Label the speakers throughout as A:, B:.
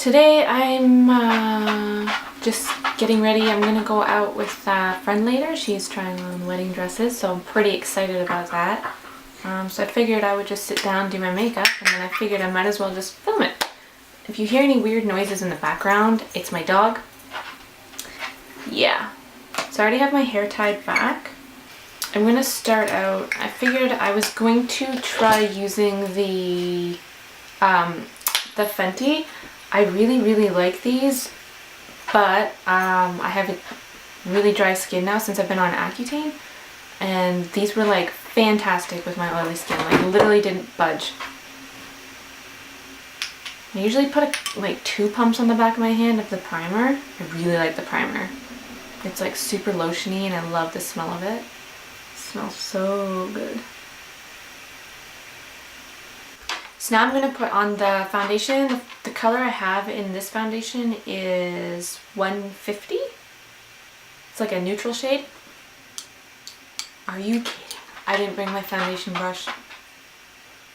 A: Today I'm just getting ready. I'm gonna go out with a friend later. She's trying on wedding dresses, so I'm pretty excited about that. So I figured I would just sit down, do my makeup, and then I figured I might as well just film it. If you hear any weird noises in the background, it's my dog. Yeah. So I already have my hair tied back. I'm gonna start out, I figured I was going to try using the Fenty. I really like these, but I have really dry skin now since I've been on Accutane, and these were like fantastic with my oily skin. Like literally didn't budge. I usually put like 2 pumps on the back of my hand of the primer. I really like the primer. It's like super lotiony and I love the smell of it. It smells so good. So now I'm going to put on the foundation. The color I have in this foundation is 150. It's like a neutral shade. Are you kidding? I didn't bring my foundation brush.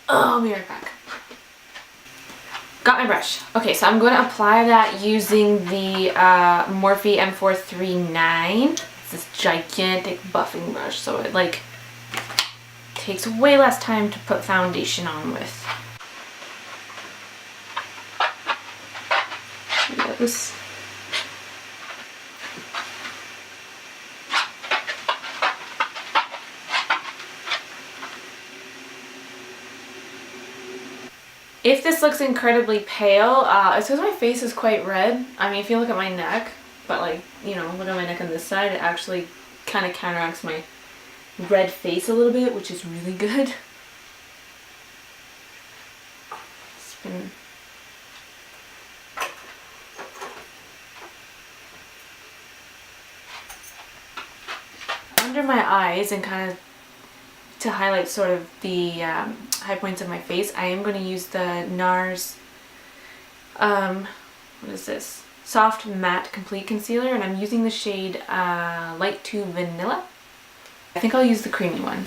A: Oh, I'll be right back. Got my brush. Okay, so I'm going to apply that using the Morphe M439. It's this gigantic buffing brush, so it like takes way less time to put foundation on with. This. If this looks incredibly pale, it's because my face is quite red. I mean, if you look at my neck, but like, you know, look at my neck on this side, it actually kind of counteracts my red face a little bit, which is really good. It's been... under my eyes and kind of to highlight sort of the high points of my face, I am going to use the Nars, what is this? Soft Matte Complete Concealer, and I'm using the shade Light to Vanilla. I think I'll use the creamy one.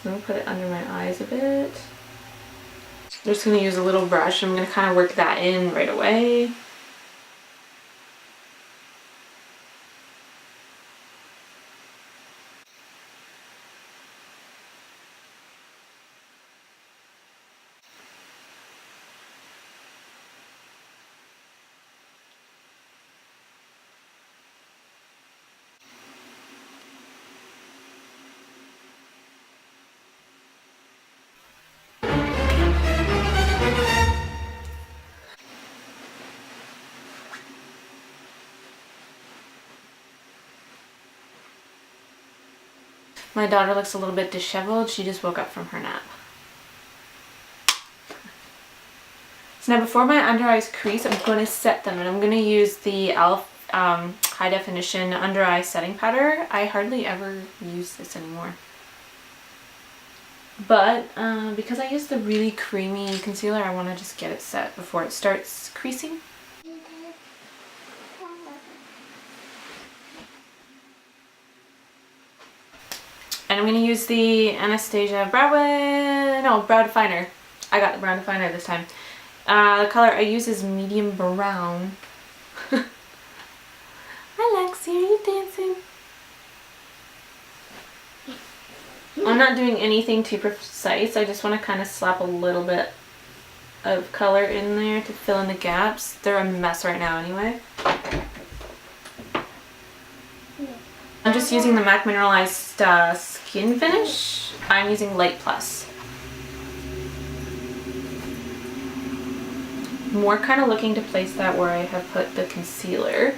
A: So I'm going to put it under my eyes a bit. I'm just going to use a little brush. I'm going to kind of work that in right away. My daughter looks a little bit disheveled. She just woke up from her nap. So now before my under eyes crease, I'm going to set them, and I'm going to use the e.l.f. High Definition Under Eye Setting Powder. I hardly ever use this anymore. But because I use the really creamy concealer, I want to just get it set before it starts creasing. And I'm going to use the Anastasia brow definer. I got the brow definer this time. The color I use is medium brown. Hi Lexi, are you dancing? I'm not doing anything too precise. I just want to kind of slap a little bit of color in there to fill in the gaps. They're a mess right now anyway. I'm just using the MAC Mineralized Skin Finish. I'm using Light Plus. More kind of looking to place that where I have put the concealer.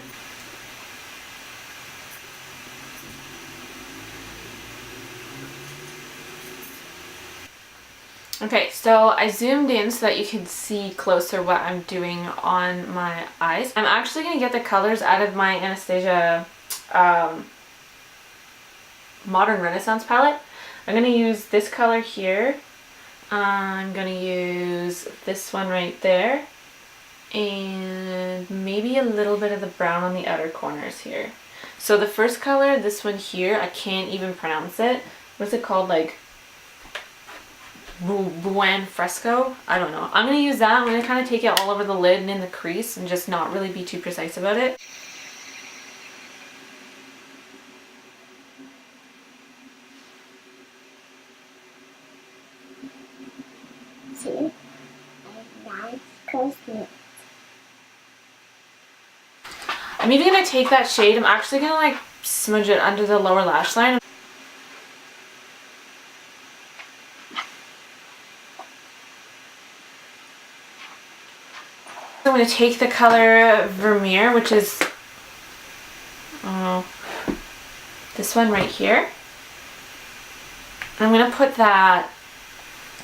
A: Okay, so I zoomed in so that you can see closer what I'm doing on my eyes. I'm actually going to get the colors out of my Anastasia Modern Renaissance palette. I'm going to use this color here. I'm going to use this one right there. And maybe a little bit of the brown on the outer corners here. So the first color, this one here, I can't even pronounce it. What's it called? Like Buon Fresco. I don't know. I'm going to use that. I'm going to kind of take it all over the lid and in the crease and just not really be too precise about it.
B: See? Nice cosmetics.
A: I'm even going to take that shade. I'm actually going to like smudge it under the lower lash line. I'm going to take the color Vermeer, which is this one right here. I'm going to put that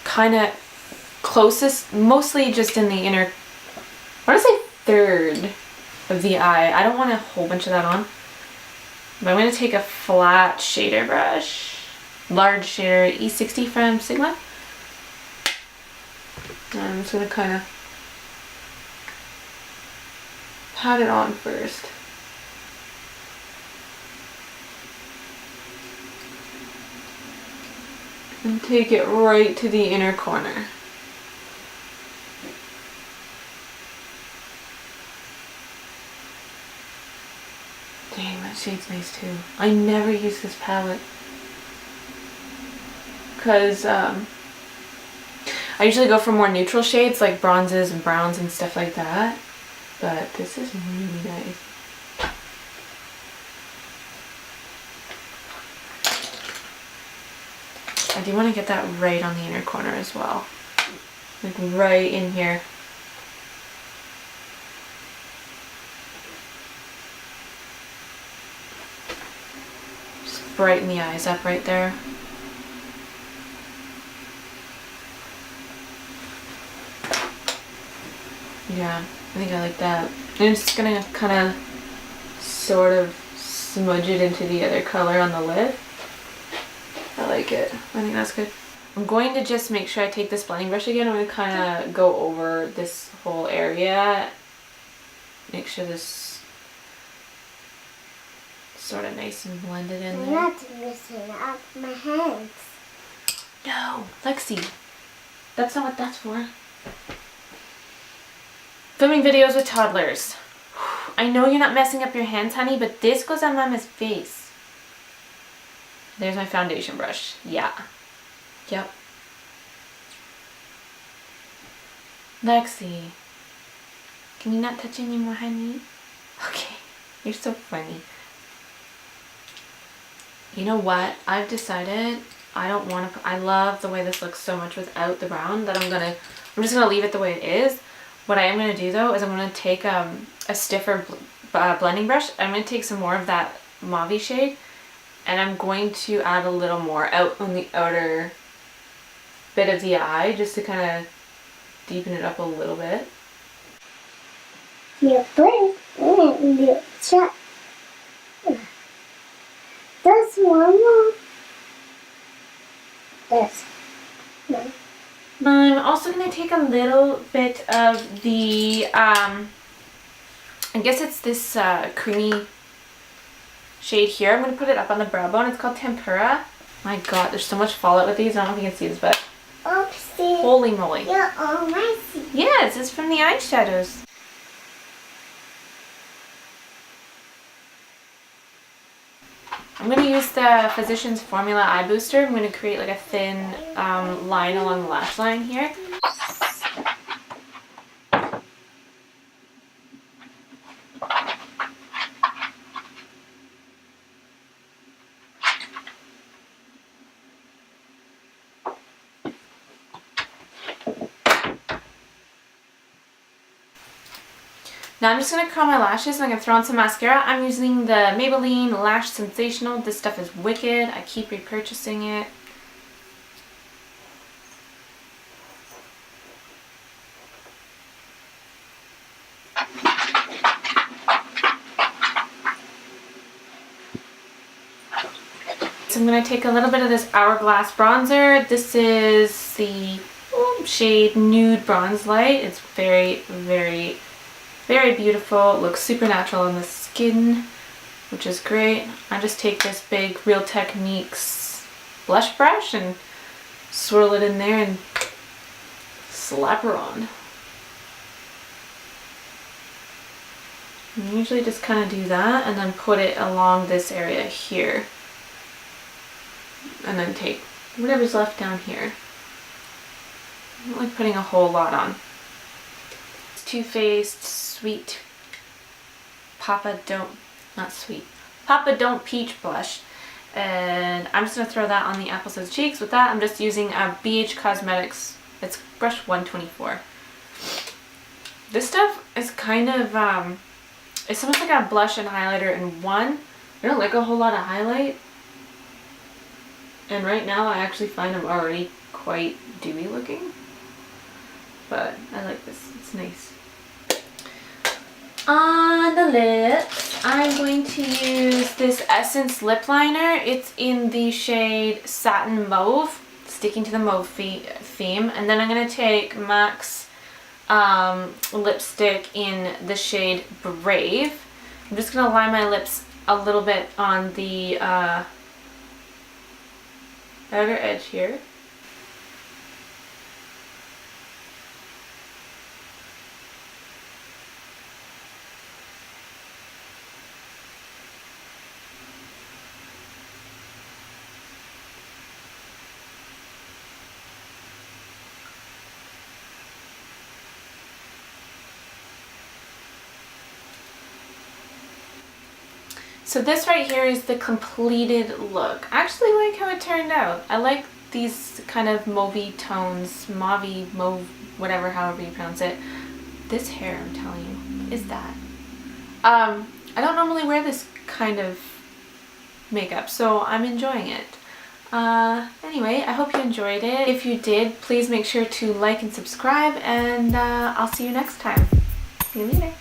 A: kind of closest, mostly just in the inner, I want to say third of the eye. I don't want a whole bunch of that on. But I'm going to take a flat shader brush, large shader, E60 from Sigma. And I'm just going to kind of pat it on first. And take it right to the inner corner. Dang, that shade's nice too. I never use this palette because I usually go for more neutral shades like bronzes and browns and stuff like that. But this is really nice. I do want to get that right on the inner corner as well. Like right in here. Just brighten the eyes up right there. Yeah, I think I like that. And I'm just gonna kind of sort of smudge it into the other color on the lid. I like it. I think that's good. I'm going to just make sure I take this blending brush again. I'm going to kind of go over this whole area. Make sure this sort of nice and blended in there.
B: I'm not missing up my hands.
A: No, Lexi. That's not what that's for. Filming videos with toddlers. I know you're not messing up your hands, honey, but this goes on Mama's face. There's my foundation brush. Yeah. Yep. Lexi. Can you not touch anymore, honey? Okay. You're so funny. You know what? I've decided I don't want to... I love the way this looks so much without the brown that I'm just going to leave it the way it is. What I am going to do though is I'm going to take a stiffer blending brush. I'm going to take some more of that mauve shade. And I'm going to add a little more out on the outer bit of the eye just to kind of deepen it up a little bit.
B: You blink and you shut. There's one more. There's one.
A: I'm also going to take a little bit of the, I guess it's this creamy shade here. I'm going to put it up on the brow bone. It's called Tempera. My god, there's so much fallout with these. I don't know if you can see this, but
B: Oopsie.
A: holy moly.
B: You're all messy.
A: Yes, it's from the eyeshadows. I'm going to use the Physicians Formula Eye Booster. I'm going to create like a thin line along the lash line here. Now I'm just going to curl my lashes and I'm going to throw on some mascara. I'm using the Maybelline Lash Sensational. This stuff is wicked. I keep repurchasing it. So I'm going to take a little bit of this Hourglass bronzer. This is the shade Nude Bronze Light. It's very, very, very beautiful. It looks super natural on the skin, which is great. I just take this big Real Techniques blush brush and swirl it in there and slap her on. And usually just kind of do that and then put it along this area here. And then take whatever's left down here. I don't like putting a whole lot on. It's Too Faced Sweet Papa Don't Peach blush. And I'm just going to throw that on the apples of the cheeks. With that, I'm just using a BH Cosmetics. It's brush 124. This stuff is kind of, it's almost like a blush and highlighter in one. I don't like a whole lot of highlight. And right now I actually find I'm already quite dewy looking. But I like this. It's nice. On the lips, I'm going to use this Essence lip liner. It's in the shade Satin Mauve, sticking to the mauve theme. And then I'm going to take MAC's lipstick in the shade Brave. I'm just going to line my lips a little bit on the outer edge here. So this right here is the completed look. I actually like how it turned out. I like these kind of mauvey tones, mauve, whatever, however you pronounce it. This hair, I'm telling you, what is that? I don't normally wear this kind of makeup, so I'm enjoying it. Anyway, I hope you enjoyed it. If you did, please make sure to like and subscribe, and I'll see you next time. See you later.